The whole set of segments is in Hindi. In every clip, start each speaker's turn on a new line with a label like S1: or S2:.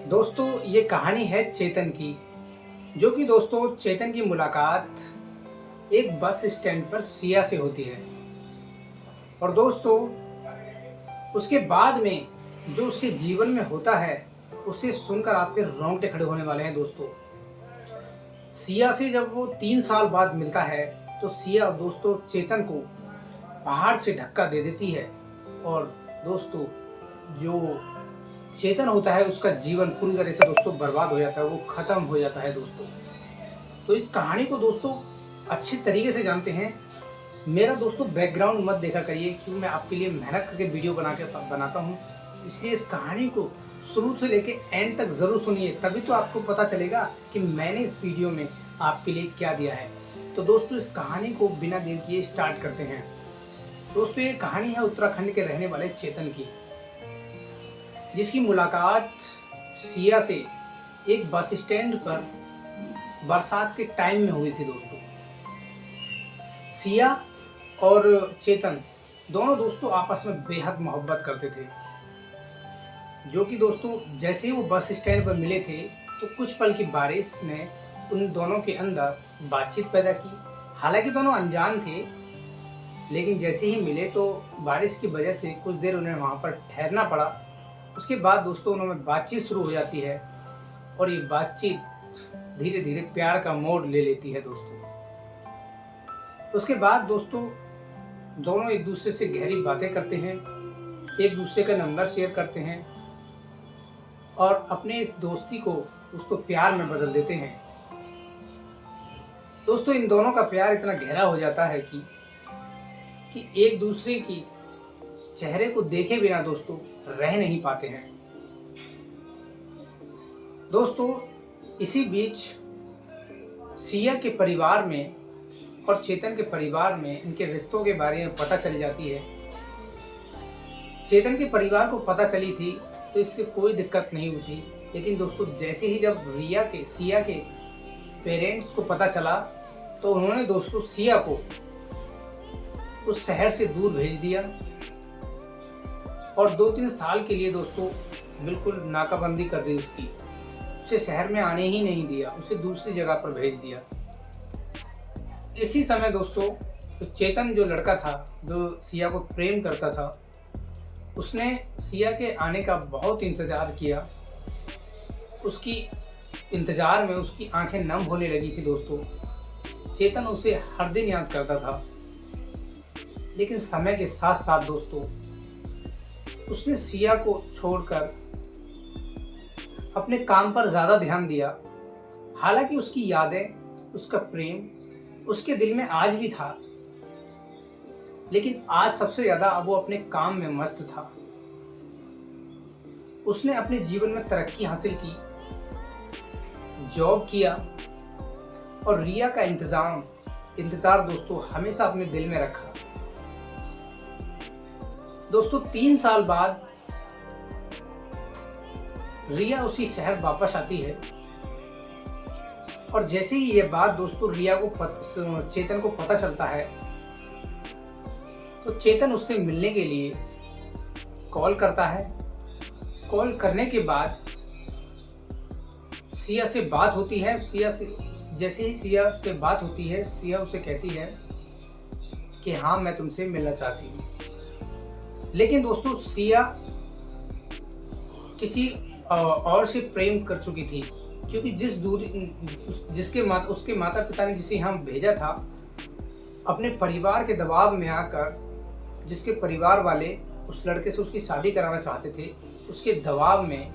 S1: दोस्तों ये कहानी है चेतन की। जो कि दोस्तों चेतन की मुलाकात एक बस स्टैंड पर सिया से होती है। और दोस्तों उसके बाद में जो उसके जीवन में होता है उसे सुनकर आपके रोंगटे खड़े होने वाले हैं। दोस्तों सिया से जब वो 3 साल बाद मिलता है तो सिया दोस्तों चेतन को पहाड़ से धक्का दे देती है। और दोस्तों जो चेतन होता है उसका जीवन पूरी तरह से दोस्तों बर्बाद हो जाता है, वो खत्म हो जाता है। दोस्तों तो इस कहानी को दोस्तों अच्छे तरीके से जानते हैं। मेरा दोस्तों बैकग्राउंड मत देखा करिए, क्योंकि मैं आपके लिए मेहनत करके वीडियो बनाता हूँ। इसलिए इस कहानी को शुरू से लेके एंड तक ज़रूर सुनिए, तभी तो आपको पता चलेगा कि मैंने इस वीडियो में आपके लिए क्या दिया है। तो दोस्तों इस कहानी को बिना देर किए स्टार्ट करते हैं। दोस्तों ये कहानी है उत्तराखंड के रहने वाले चेतन की, जिसकी मुलाकात सिया से एक बस स्टैंड पर बरसात के टाइम में हुई थी। दोस्तों सिया और चेतन दोनों दोस्तों आपस में बेहद मोहब्बत करते थे। जो कि दोस्तों जैसे ही वो बस स्टैंड पर मिले थे तो कुछ पल की बारिश ने उन दोनों के अंदर बातचीत पैदा की। हालांकि दोनों अनजान थे, लेकिन जैसे ही मिले तो बारिश की वजह से कुछ देर उन्हें वहाँ पर ठहरना पड़ा। उसके बाद दोस्तों उनमें बातचीत शुरू हो जाती है और ये बातचीत धीरे धीरे प्यार का मोड़ ले लेती है। दोस्तों उसके बाद दोस्तों दोनों एक दूसरे से गहरी बातें करते हैं, एक दूसरे का नंबर शेयर करते हैं और अपने इस दोस्ती को दोस्तों प्यार में बदल देते हैं। दोस्तों इन दोनों का प्यार इतना गहरा हो जाता है कि एक दूसरे की चेहरे को देखे बिना दोस्तों रह नहीं पाते हैं। दोस्तों इसी बीच सिया के परिवार में और चेतन के परिवार में इनके रिश्तों के बारे में पता चल जाती है। चेतन के परिवार को पता चली थी तो इससे कोई दिक्कत नहीं हुई थी, लेकिन दोस्तों जैसे ही जब सिया के पेरेंट्स को पता चला तो उन्होंने दोस्तों सिया को उस शहर से दूर भेज दिया और 2-3 साल के लिए दोस्तों बिल्कुल नाकाबंदी कर दी उसकी। उसे शहर में आने ही नहीं दिया, उसे दूसरी जगह पर भेज दिया। इसी समय दोस्तों तो चेतन जो लड़का था जो सिया को प्रेम करता था, उसने सिया के आने का बहुत इंतज़ार किया। उसकी इंतज़ार में उसकी आंखें नम होने लगी थी। दोस्तों चेतन उसे हर दिन याद करता था, लेकिन समय के साथ साथ दोस्तों उसने सिया को छोड़कर अपने काम पर ज़्यादा ध्यान दिया। हालांकि उसकी यादें, उसका प्रेम उसके दिल में आज भी था, लेकिन आज सबसे ज़्यादा वो अपने काम में मस्त था। उसने अपने जीवन में तरक्की हासिल की, जॉब किया और रिया का इंतज़ार दोस्तों हमेशा अपने दिल में रखा। दोस्तों 3 साल बाद रिया उसी शहर वापस आती है और जैसे ही ये बात दोस्तों चेतन को पता चलता है तो चेतन उससे मिलने के लिए कॉल करता है। कॉल करने के बाद सिया से बात होती है। जैसे ही सिया से बात होती है, सिया उसे कहती है कि हाँ मैं तुमसे मिलना चाहती हूँ। लेकिन दोस्तों सिया किसी और से प्रेम कर चुकी थी, क्योंकि उसके माता पिता ने जिसे हम भेजा था अपने परिवार के दबाव में आकर, जिसके परिवार वाले उस लड़के से उसकी शादी कराना चाहते थे, उसके दबाव में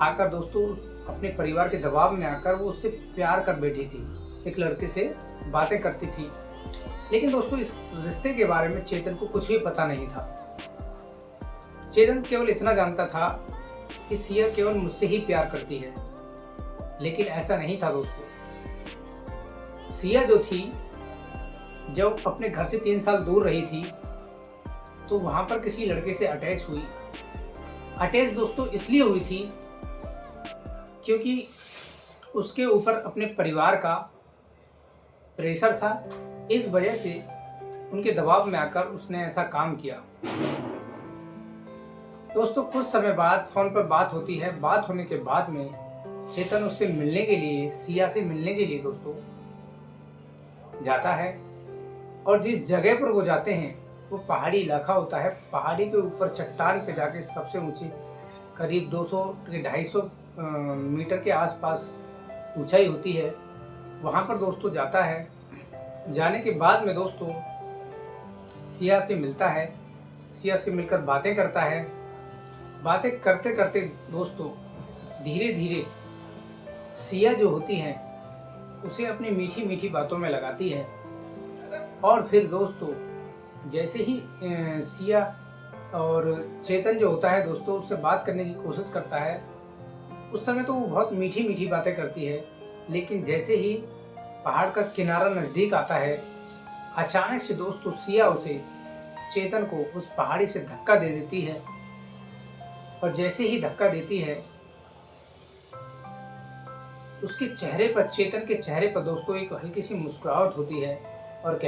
S1: आकर दोस्तों अपने परिवार के दबाव में आकर वो उससे प्यार कर बैठी थी, एक लड़के से बातें करती थी। लेकिन दोस्तों इस रिश्ते के बारे में चेतन को कुछ भी पता नहीं था। चेतन केवल इतना जानता था कि सिया केवल मुझसे ही प्यार करती है, लेकिन ऐसा नहीं था। दोस्तों सिया जो थी जब अपने घर से 3 साल दूर रही थी तो वहाँ पर किसी लड़के से अटैच हुई। अटैच दोस्तों इसलिए हुई थी क्योंकि उसके ऊपर अपने परिवार का प्रेशर था। इस वजह से उनके दबाव में आकर उसने ऐसा काम किया। दोस्तों कुछ समय बाद फ़ोन पर बात होती है। बात होने के बाद में चेतन उससे मिलने के लिए, सिया से मिलने के लिए दोस्तों जाता है। और जिस जगह पर वो जाते हैं वो पहाड़ी इलाका होता है। पहाड़ी के ऊपर चट्टान पे जाके सबसे ऊंची करीब 200 के 250 मीटर के आसपास ऊंचाई होती है। वहाँ पर दोस्तों जाता है। जाने के बाद में दोस्तों सिया से मिलता है। सिया से मिलकर बातें करता है। बातें करते करते दोस्तों धीरे धीरे सिया जो होती है उसे अपनी मीठी मीठी बातों में लगाती है। और फिर दोस्तों जैसे ही सिया और चेतन जो होता है दोस्तों उससे बात करने की कोशिश करता है, उस समय तो वो बहुत मीठी मीठी बातें करती है। लेकिन जैसे ही पहाड़ का किनारा नज़दीक आता है, अचानक से दोस्तों सिया उसे चेतन को उस पहाड़ी से धक्का दे देती है। और जैसे ही धक्का देती है उसके चेहरे पर, चेतन के चेहरे पर दोस्तों एक हल्की सी मुस्कुराहट होती है और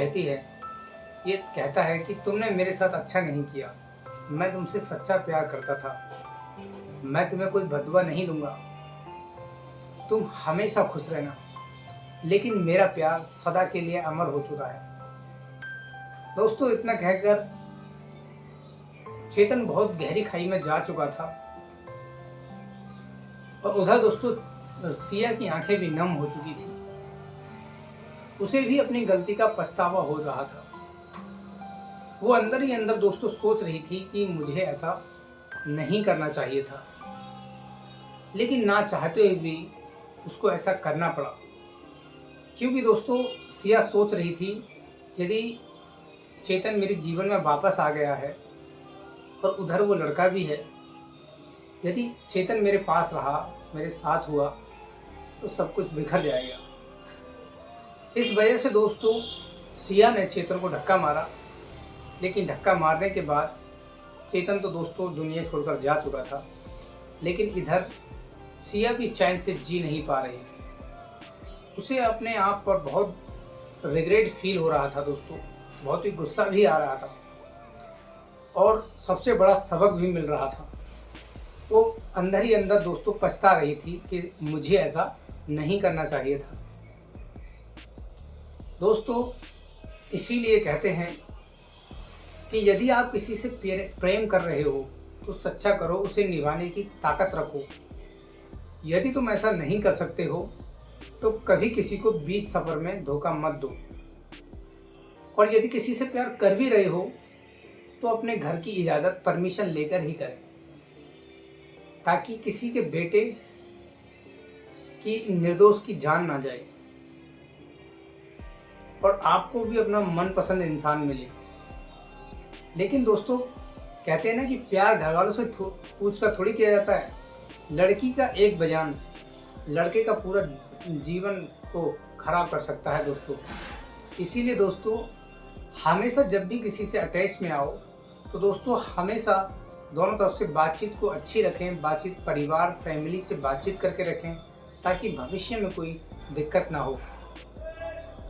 S1: ये कहता है कि तुमने मेरे साथ अच्छा नहीं किया। मैं तुमसे सच्चा प्यार करता था। मैं तुम्हें कोई बददुआ नहीं दूंगा। तुम हमेशा खुश रहना। लेकिन मेरा प्यार सदा के लिए अमर हो चुका है। दोस्तों इतना कहकर चेतन बहुत गहरी खाई में जा चुका था। और उधर दोस्तों सिया की आंखें भी नम हो चुकी थी। उसे भी अपनी गलती का पछतावा हो रहा था। वो अंदर ही अंदर दोस्तों सोच रही थी कि मुझे ऐसा नहीं करना चाहिए था, लेकिन ना चाहते हुए भी उसको ऐसा करना पड़ा। क्योंकि दोस्तों सिया सोच रही थी यदि चेतन मेरे जीवन में वापस आ गया है और उधर वो लड़का भी है, यदि चेतन मेरे पास रहा, मेरे साथ हुआ, तो सब कुछ बिखर जाएगा। इस वजह से दोस्तों सिया ने चेतन को धक्का मारा। लेकिन धक्का मारने के बाद चेतन तो दोस्तों दुनिया छोड़कर जा चुका था। लेकिन इधर सिया भी चैन से जी नहीं पा रही थी। उसे अपने आप पर बहुत रिग्रेट फील हो रहा था दोस्तों। बहुत ही गुस्सा भी आ रहा था और सबसे बड़ा सबक भी मिल रहा था। वो अंदर ही अंदर दोस्तों पछता रही थी कि मुझे ऐसा नहीं करना चाहिए था। दोस्तों इसीलिए कहते हैं कि यदि आप किसी से प्रेम कर रहे हो तो सच्चा करो, उसे निभाने की ताकत रखो। यदि तुम ऐसा नहीं कर सकते हो तो कभी किसी को बीच सफर में धोखा मत दो। और यदि किसी से प्यार कर भी रहे हो तो अपने घर की इजाज़त, परमिशन लेकर ही करें, ताकि किसी के बेटे की निर्दोष की जान ना जाए और आपको भी अपना मनपसंद इंसान मिले। लेकिन दोस्तों कहते हैं ना कि प्यार घर वालों से पूछ कर थोड़ी किया जाता है। लड़की का एक बयान लड़के का पूरा जीवन को खराब कर सकता है दोस्तों। इसीलिए दोस्तों हमेशा जब भी किसी से अटैच में आओ तो दोस्तों हमेशा दोनों तरफ से बातचीत को अच्छी रखें। बातचीत परिवार, फैमिली से बातचीत करके रखें ताकि भविष्य में कोई दिक्कत ना हो।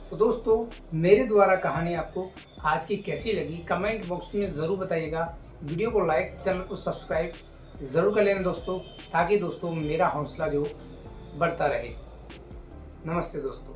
S1: तो दोस्तों मेरे द्वारा कहानी आपको आज की कैसी लगी कमेंट बॉक्स में ज़रूर बताइएगा। वीडियो को लाइक, चैनल को सब्सक्राइब ज़रूर कर लेना दोस्तों, ताकि दोस्तों मेरा हौसला जो बढ़ता रहे। नमस्ते दोस्तों।